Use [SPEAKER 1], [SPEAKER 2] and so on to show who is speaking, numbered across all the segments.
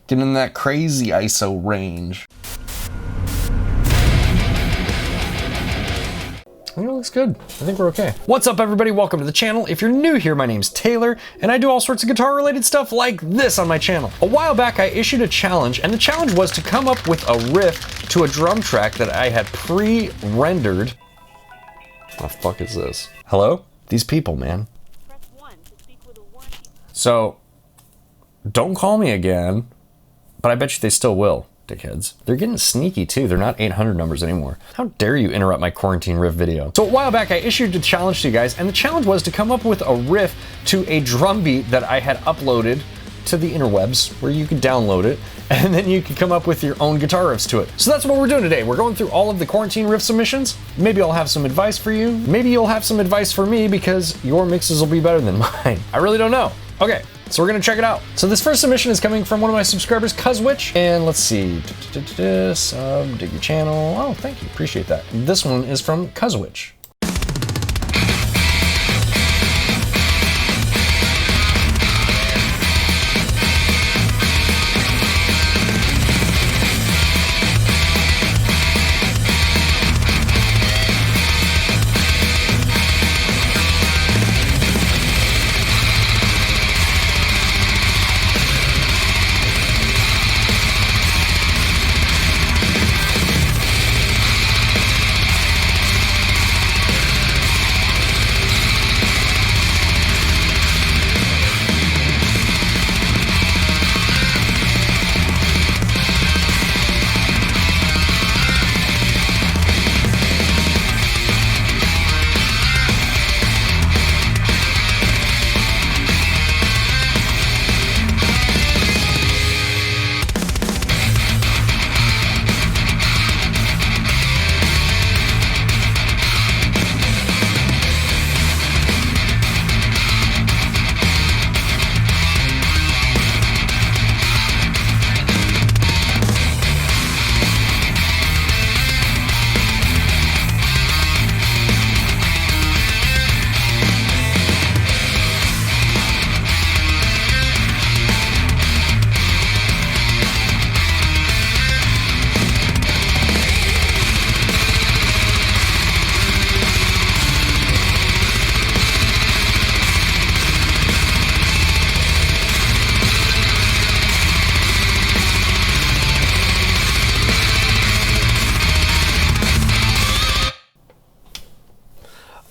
[SPEAKER 1] Getting in that crazy ISO range. I think it looks good. I think we're okay. What's up, everybody? Welcome to the channel. If you're new here, my name's Taylor, and I do all sorts of guitar-related stuff like this on my channel. A while back, I issued a challenge, and the challenge was to come up with a riff to a drum track that I had pre-rendered. What the fuck is this? Hello? These people, man. So, don't call me again, but I bet you they still will. Dickheads. They're getting sneaky too. They're not 800 numbers anymore. How dare you interrupt my quarantine riff video? So a while back I issued a challenge to you guys, and the challenge was to come up with a riff to a drum beat that I had uploaded to the interwebs where you could download it, and then you could come up with your own guitar riffs to it. So that's what we're doing today. We're going through all of the quarantine riff submissions. Maybe I'll have some advice for you. Maybe you'll have some advice for me because your mixes will be better than mine. I really don't know. Okay. So we're gonna check it out. So this first submission is coming from one of my subscribers, Cuzwitch, and let's see, sub, dig your channel. Oh, thank you, appreciate that. This one is from Cuzwitch.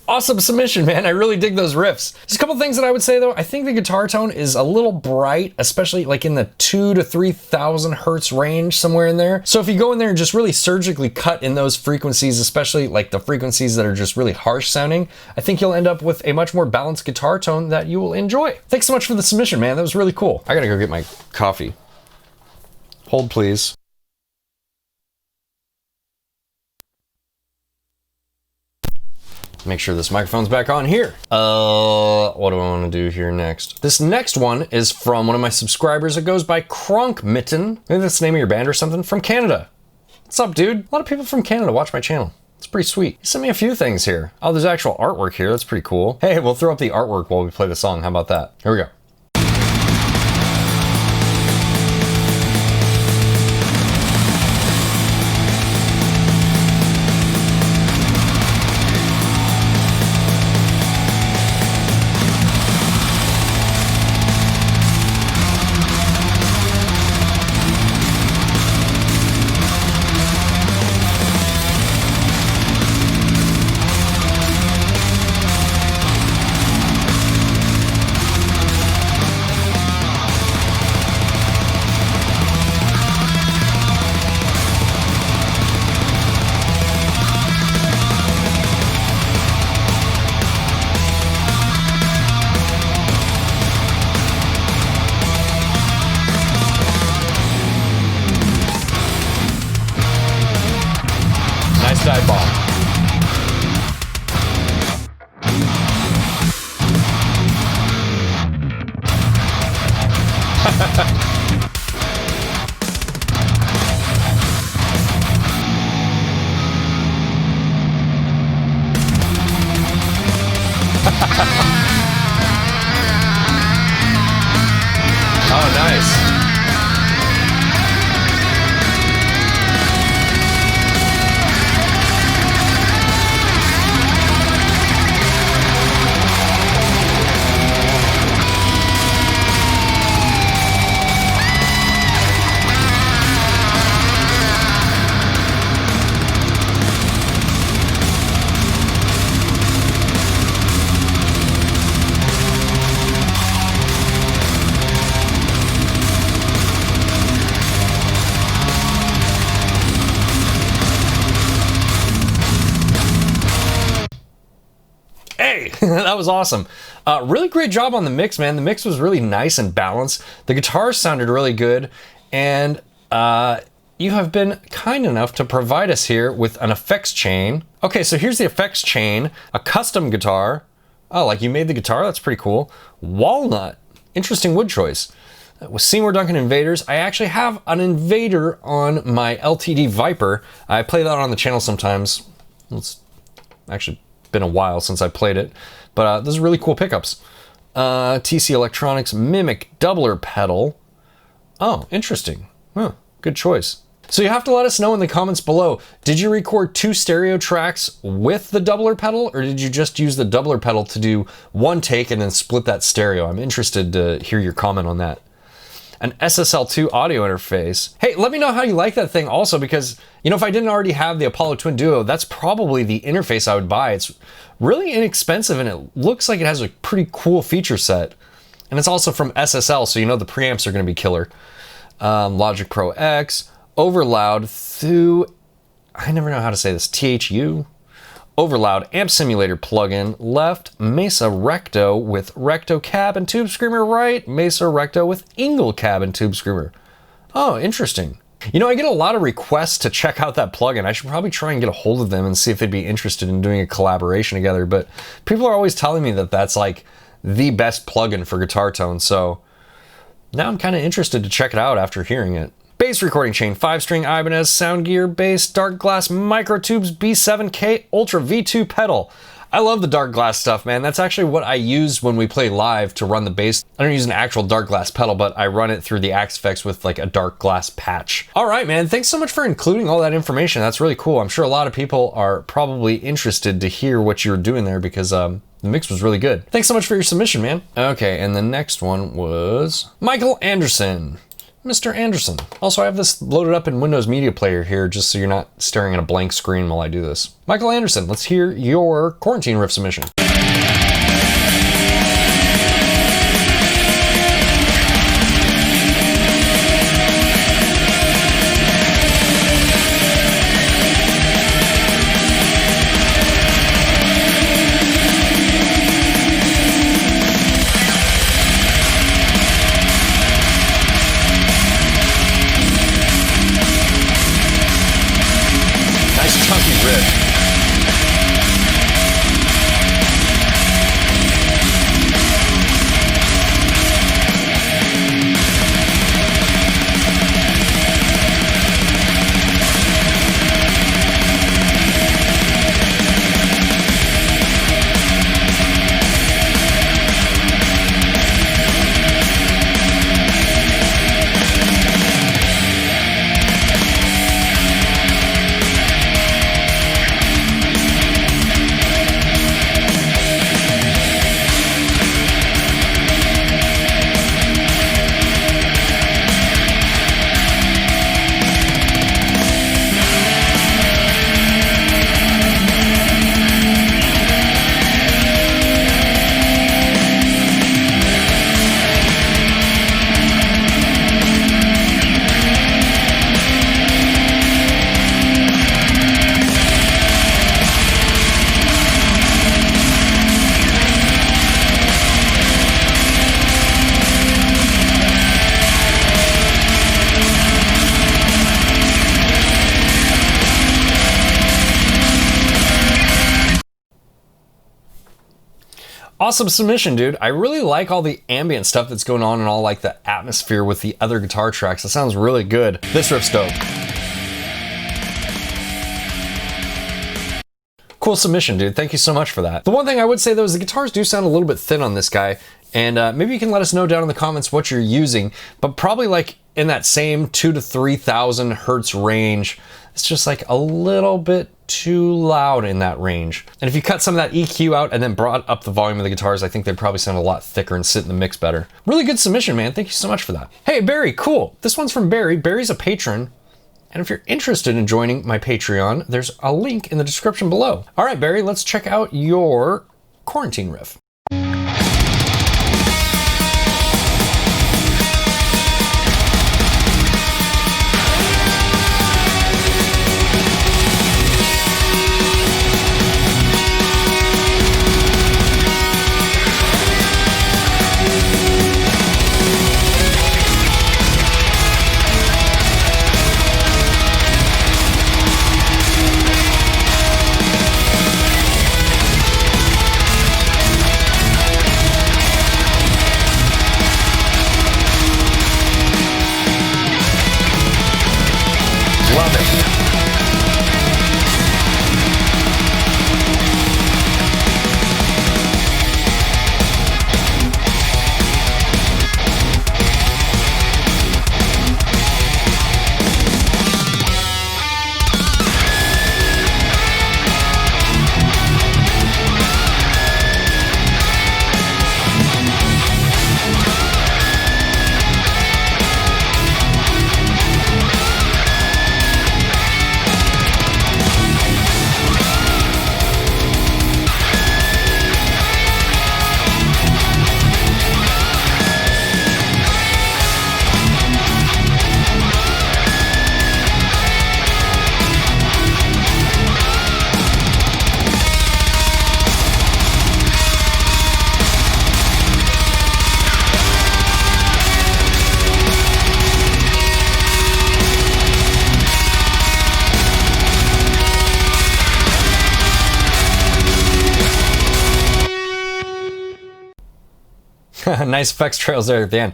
[SPEAKER 1] Awesome submission, man. I really dig those riffs. Just a couple things that I would say though. I think the guitar tone is a little bright, especially like in the 2,000 to 3,000 hertz range, somewhere in there. So if you go in there and just really surgically cut in those frequencies, especially like the frequencies that are just really harsh sounding, I think you'll end up with a much more balanced guitar tone that you will enjoy. Thanks so much for the submission, man. That was really cool. I gotta go get my coffee. Hold, please. Make sure this microphone's back on here. What do I want to do here next? This next one is from one of my subscribers. It goes by Kronk Mitten. Maybe that's the name of your band or something. From Canada. What's up, dude? A lot of people from Canada watch my channel. It's pretty sweet. He sent me a few things here. Oh, there's actual artwork here. That's pretty cool. Hey, we'll throw up the artwork while we play the song. How about that? Here we go. That was awesome. Really great job on the mix, man. The mix was really nice and balanced. The guitars sounded really good, and you have been kind enough to provide us here with an effects chain. Okay, so here's the effects chain, a custom guitar. Oh, like you made the guitar? That's pretty cool. Walnut. Interesting wood choice. With Seymour Duncan Invaders, I actually have an Invader on my LTD Viper. I play that on the channel sometimes. It's actually been a while since I played it, but those are really cool pickups. TC Electronics Mimic Doubler pedal. Oh, interesting. Huh, good choice. So you have to let us know in the comments below, did you record 2 stereo tracks with the doubler pedal, or did you just use the doubler pedal to do one take and then split that stereo? I'm interested to hear your comment on that. An SSL2 audio interface. Hey, let me know how you like that thing also, because, you know, if I didn't already have the Apollo Twin Duo, that's probably the interface I would buy. It's really inexpensive, and it looks like it has a pretty cool feature set. And it's also from SSL, so you know the preamps are going to be killer. Logic Pro X, Overloud through, I never know how to say this, THU? Overloud amp simulator plugin left, Mesa Recto with Recto cab and tube screamer right, Mesa Recto with Ingle cab and tube screamer. Oh, interesting. You know, I get a lot of requests to check out that plugin. I should probably try and get a hold of them and see if they'd be interested in doing a collaboration together, but people are always telling me that that's like the best plugin for guitar tone, so now I'm kind of interested to check it out after hearing it. Bass recording chain, 5-string Ibanez Sound Gear bass, dark glass microtubes B7K Ultra V2 pedal. I love the dark glass stuff, man. That's actually what I use when we play live to run the bass. I don't use an actual dark glass pedal, but I run it through the Axe Effects with like a dark glass patch. All right, man, thanks so much for including all that information. That's really cool. I'm sure a lot of people are probably interested to hear what you're doing there, because the mix was really good. Thanks so much for your submission, man. Okay, and the next one was Michael Anderson. Mr. Anderson. Also, I have this loaded up in Windows Media Player here, just so you're not staring at a blank screen while I do this. Michael Anderson, let's hear your quarantine riff submission. Awesome submission, dude. I really like all the ambient stuff that's going on and all like the atmosphere with the other guitar tracks. That sounds really good. This riff's dope. Cool submission, dude. Thank you so much for that. The one thing I would say though is the guitars do sound a little bit thin on this guy, and maybe you can let us know down in the comments what you're using, but probably like in that same 2,000 to 3,000 hertz range. It's just like a little bit too loud in that range. And if you cut some of that EQ out and then brought up the volume of the guitars, I think they'd probably sound a lot thicker and sit in the mix better. Really good submission, man. Thank you so much for that. Hey, Barry, cool. This one's from Barry. Barry's a patron. And if you're interested in joining my Patreon, there's a link in the description below. All right, Barry, let's check out your quarantine riff. love it. Nice effects trails there at the end.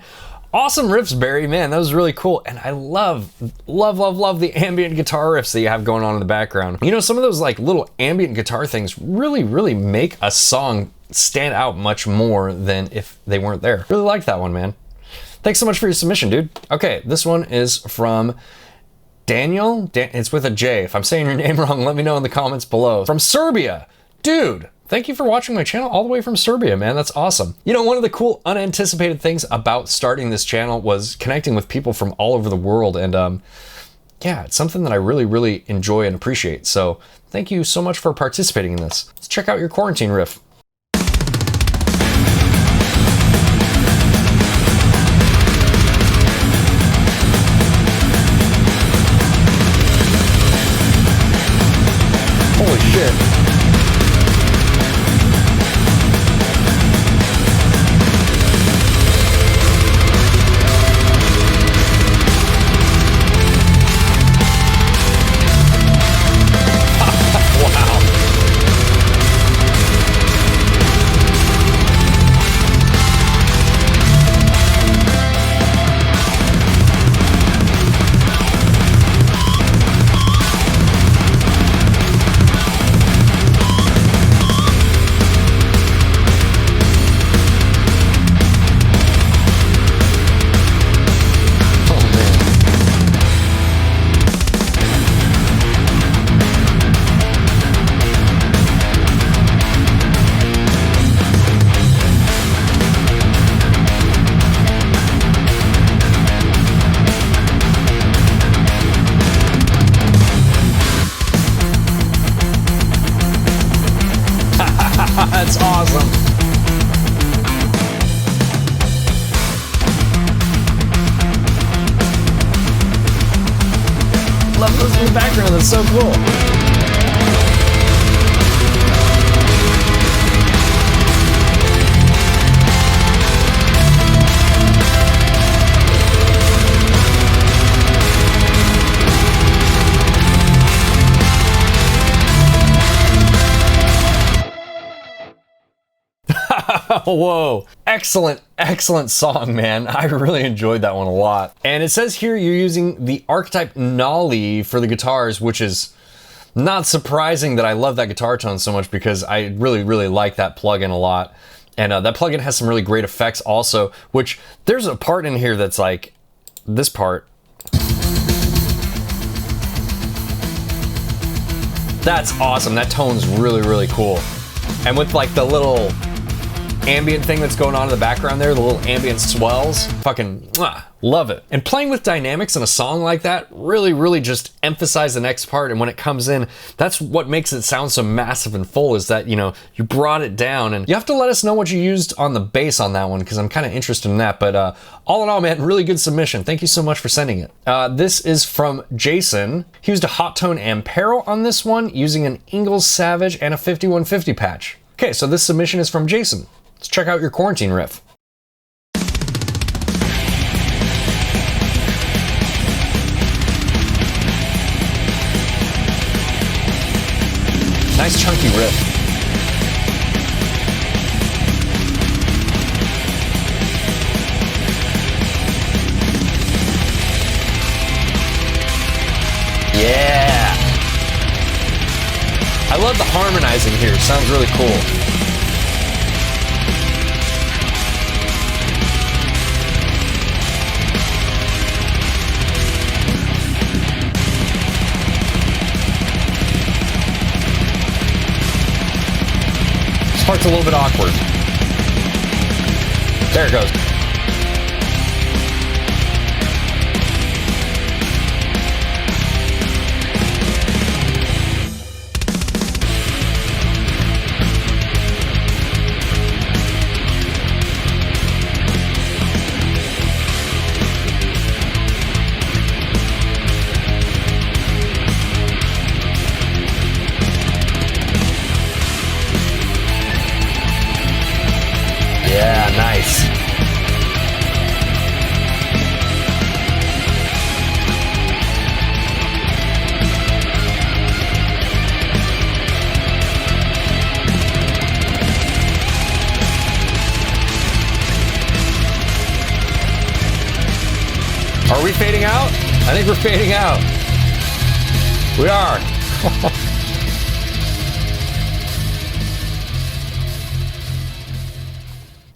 [SPEAKER 1] Awesome riffs, Barry. Man, that was really cool. And I love the ambient guitar riffs that you have going on in the background. You know, some of those like little ambient guitar things really make a song stand out much more than if they weren't there. Really like that one, man. Thanks so much for your submission, dude. Okay, this one is from Daniel. It's with a J. If I'm saying your name wrong, let me know in the comments below. From Serbia. Dude, thank you for watching my channel all the way from Serbia, man. That's awesome. You know, one of the cool unanticipated things about starting this channel was connecting with people from all over the world. And yeah, it's something that I really enjoy and appreciate. So thank you so much for participating in this. Let's check out your quarantine riff. Holy shit. That's awesome. Love those in the background. That's so cool. Whoa, excellent song, man. I really enjoyed that one a lot. And it says here you're using the archetype Nolly for the guitars, which is not surprising that I love that guitar tone so much because I really like that plugin a lot. And that plugin has some really great effects also, which there's a part in here that's like this part. That's awesome. That tone's really cool. And with like the little ambient thing that's going on in the background there, the little ambient swells, fucking love it. And playing with dynamics in a song like that really just emphasize the next part, and when it comes in, that's what makes it sound so massive and full, is that, you know, you brought it down. And you have to let us know what you used on the bass on that one, because I'm kind of interested in that. But all in all, man, really good submission. Thank you so much for sending it. This is from Jason. He used a Hot Tone Ampero on this one using an Ingalls Savage and a 5150 patch. Okay, so this submission is from Jason. Let's check out your quarantine riff. Nice chunky riff. Yeah. I love the harmonizing here. Sounds really cool. This part's a little bit awkward. There it goes. Yeah, nice. Are we fading out? I think we're fading out. We are.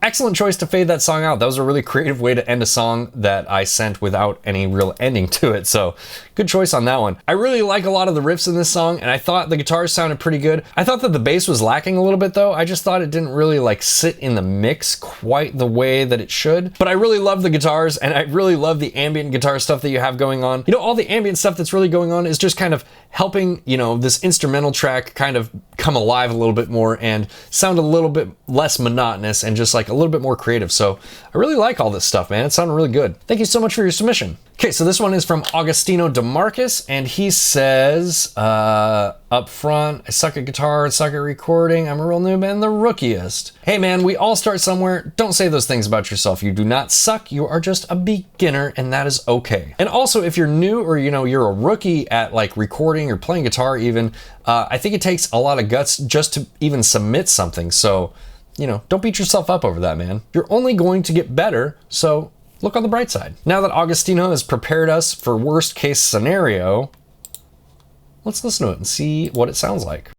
[SPEAKER 1] Excellent choice to fade that song out. That was a really creative way to end a song that I sent without any real ending to it. So good choice on that one. I really like a lot of the riffs in this song, and I thought the guitars sounded pretty good. I thought that the bass was lacking a little bit though. I just thought it didn't really like sit in the mix quite the way that it should. But I really love the guitars, and I really love the ambient guitar stuff that you have going on. You know, all the ambient stuff that's really going on is just kind of helping, you know, this instrumental track kind of come alive a little bit more and sound a little bit less monotonous and just like a little bit more creative. So I really like all this stuff, man. It sounded really good. Thank you so much for your submission. Okay, so this one is from Augustino DeMarcus, and he says, up front, I suck at guitar, I suck at recording, I'm a real noob and the rookiest. Hey man, we all start somewhere. Don't say those things about yourself. You do not suck, you are just a beginner, and that is okay. And also, if you're new or, you know, you're a rookie at like recording or playing guitar even, I think it takes a lot of guts just to even submit something. So, you know, don't beat yourself up over that, man. You're only going to get better, so look on the bright side. Now that Augustino has prepared us for worst case scenario, let's listen to it and see what it sounds like.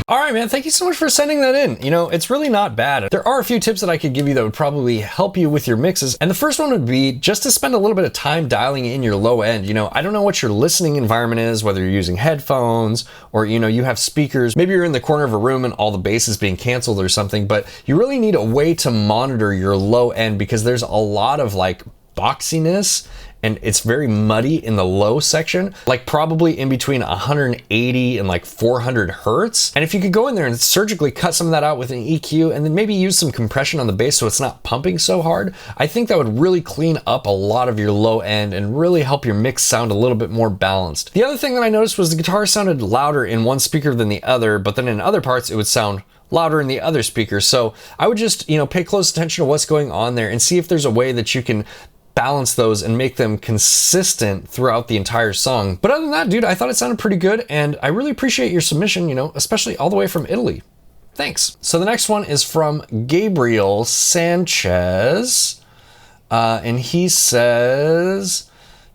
[SPEAKER 1] All right, man, thank you so much for sending that in. You know, it's really not bad. There are a few tips that I could give you that would probably help you with your mixes. And the first one would be just to spend a little bit of time dialing in your low end. You know, I don't know what your listening environment is, whether you're using headphones or, you know, you have speakers. Maybe you're in the corner of a room and all the bass is being canceled or something, but you really need a way to monitor your low end because there's a lot of like boxiness and it's very muddy in the low section, like probably in between 180 and like 400 hertz. And if you could go in there and surgically cut some of that out with an EQ and then maybe use some compression on the bass so it's not pumping so hard, I think that would really clean up a lot of your low end and really help your mix sound a little bit more balanced. The other thing that I noticed was the guitar sounded louder in one speaker than the other, but then in other parts it would sound louder in the other speaker. So I would just, pay close attention to what's going on there and see if there's a way that you can balance those and make them consistent throughout the entire song. But other than that, dude, I thought it sounded pretty good, and I really appreciate your submission, especially all the way from Italy. Thanks. So the next one is from Gabriel Sanchez, and he says,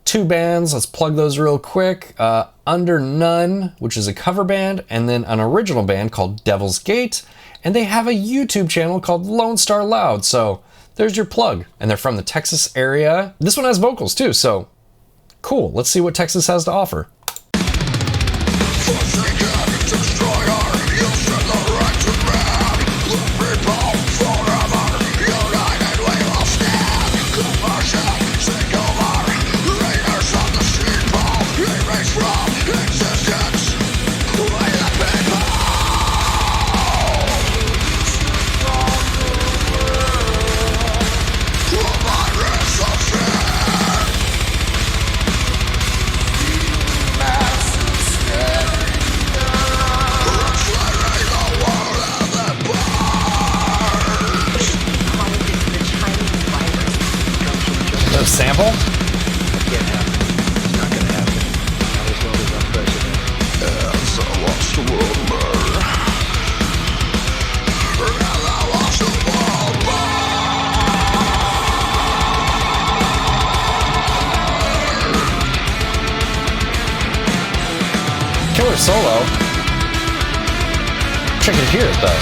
[SPEAKER 1] 2 bands, let's plug those real quick. Under None, which is a cover band, and then an original band called Devil's Gate, and they have a YouTube channel called Lone Star Loud. So there's your plug. And they're from the Texas area. This one has vocals too, so cool. Let's see what Texas has to offer. Sample?
[SPEAKER 2] That can't happen. It's not gonna happen. Not as well as our president. As I watch the world burn. As I watch the world burn.
[SPEAKER 1] Killer solo. Check it here, though.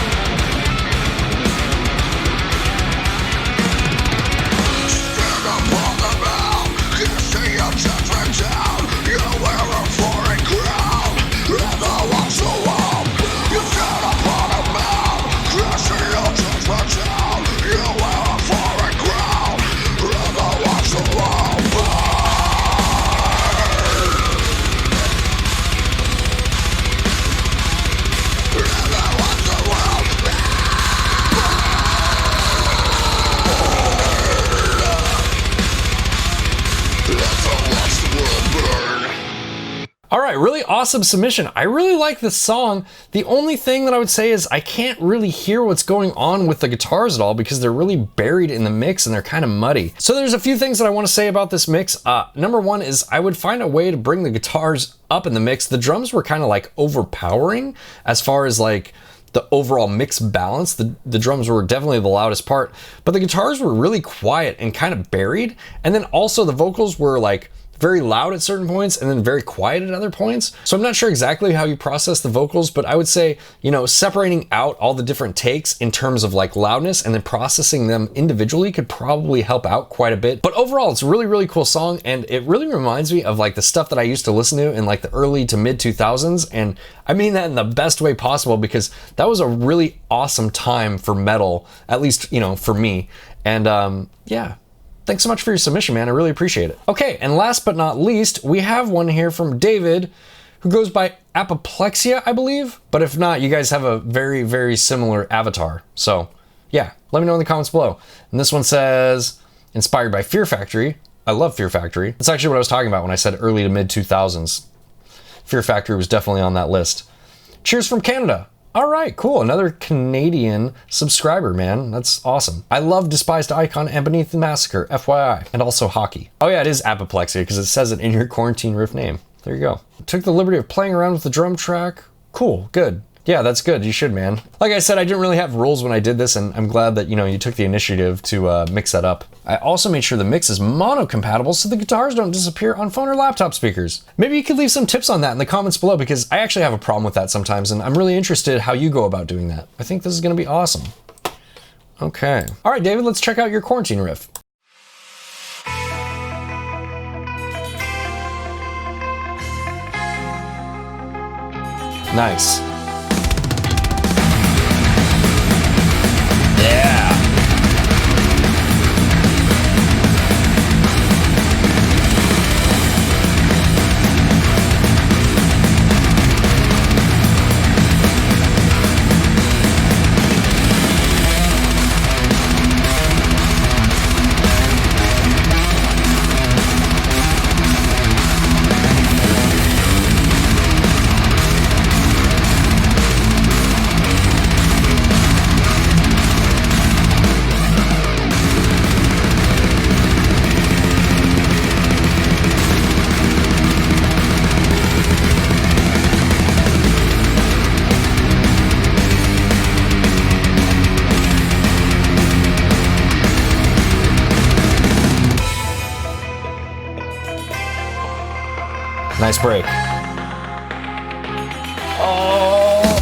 [SPEAKER 1] All right, really awesome submission. I really like this song. The only thing that I would say is I can't really hear what's going on with the guitars at all because they're really buried in the mix and they're kind of muddy. So there's a few things that I want to say about this mix. Number one is I would find a way to bring the guitars up in the mix. The drums were kind of like overpowering as far as like the overall mix balance. The drums were definitely the loudest part, but the guitars were really quiet and kind of buried. And then also the vocals were like very loud at certain points and then very quiet at other points. So I'm not sure exactly how you process the vocals, but I would say, separating out all the different takes in terms of like loudness and then processing them individually could probably help out quite a bit. But overall, it's a really, really cool song. And it really reminds me of like the stuff that I used to listen to in like the early to mid 2000s. And I mean that in the best way possible because that was a really awesome time for metal, at least, for me. And yeah. Thanks so much for your submission, man. I really appreciate it. Okay, and last but not least, we have one here from David, who goes by Apoplexia, I believe. But if not, you guys have a very, very similar avatar. So yeah, let me know in the comments below. And this one says, inspired by Fear Factory. I love Fear Factory. That's actually what I was talking about when I said early to mid 2000s. Fear Factory was definitely on that list. Cheers from Canada. All right, cool. Another Canadian subscriber, man. That's awesome. I love Despised Icon and Beneath the Massacre, FYI. And also hockey. Oh yeah, it is Apoplexia because it says it in your Quarantine Riff name. There you go. Took the liberty of playing around with the drum track. Cool, good. Yeah, that's good. You should, man. Like I said, I didn't really have rules when I did this, and I'm glad that, you took the initiative to mix that up. I also made sure the mix is mono compatible so the guitars don't disappear on phone or laptop speakers. Maybe you could leave some tips on that in the comments below because I actually have a problem with that sometimes, and I'm really interested how you go about doing that. I think this is gonna be awesome. Okay. All right, David, let's check out your Quarantine Riff. Nice. Yeah. Nice break. Oh!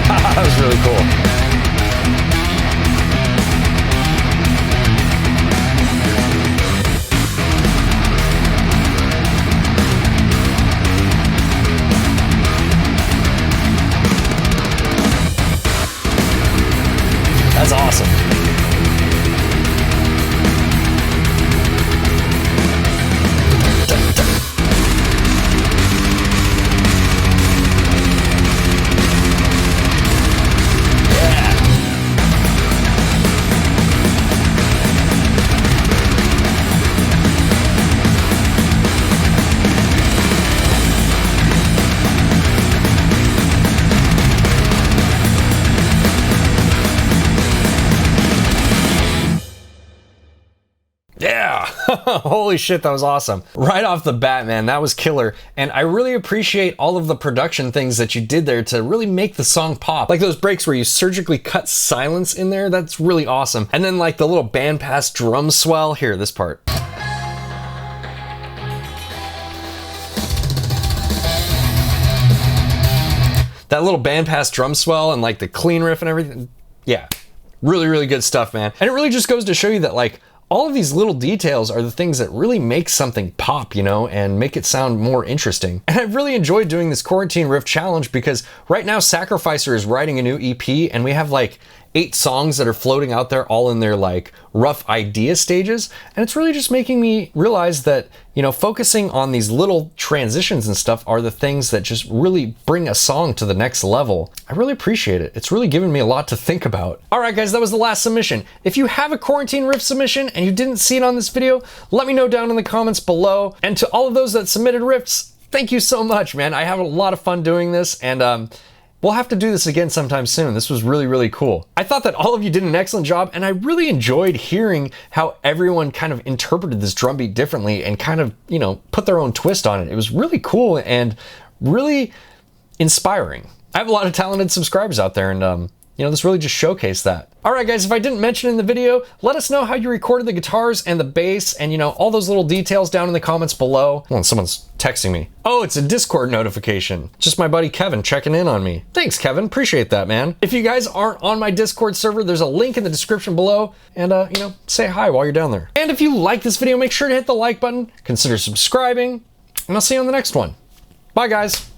[SPEAKER 1] That was really cool. That's awesome. Yeah, holy shit, that was awesome. Right off the bat, man, that was killer. And I really appreciate all of the production things that you did there to really make the song pop. Like those breaks where you surgically cut silence in there, that's really awesome. And then like the little bandpass drum swell. Here, this part. That little bandpass drum swell and like the clean riff and everything. Yeah, really, really good stuff, man. And it really just goes to show you that like, all of these little details are the things that really make something pop, you know, and make it sound more interesting. And I've really enjoyed doing this Quarantine Riff Challenge because right now Sacrificer is writing a new EP and we have like 8 songs that are floating out there all in their like rough idea stages. And it's really just making me realize that, you know, focusing on these little transitions and stuff are the things that just really bring a song to the next level. I really appreciate it. It's really given me a lot to think about. All right, guys, that was the last submission. If you have a Quarantine Riff submission and you didn't see it on this video, let me know down in the comments below. And to all of those that submitted riffs, thank you so much, man. I have a lot of fun doing this, and we'll have to do this again sometime soon. This was really, really cool. I thought that all of you did an excellent job, and I really enjoyed hearing how everyone kind of interpreted this drum beat differently and kind of, you know, put their own twist on it. It was really cool and really inspiring. I have a lot of talented subscribers out there, and you know, this really just showcased that. All right, guys, if I didn't mention in the video, let us know how you recorded the guitars and the bass and, you know, all those little details down in the comments below. Oh, and someone's texting me. Oh, it's a Discord notification. Just my buddy Kevin checking in on me. Thanks, Kevin. Appreciate that, man. If you guys aren't on my Discord server, there's a link in the description below, and, you know, say hi while you're down there. And if you like this video, make sure to hit the like button, consider subscribing, and I'll see you on the next one. Bye, guys.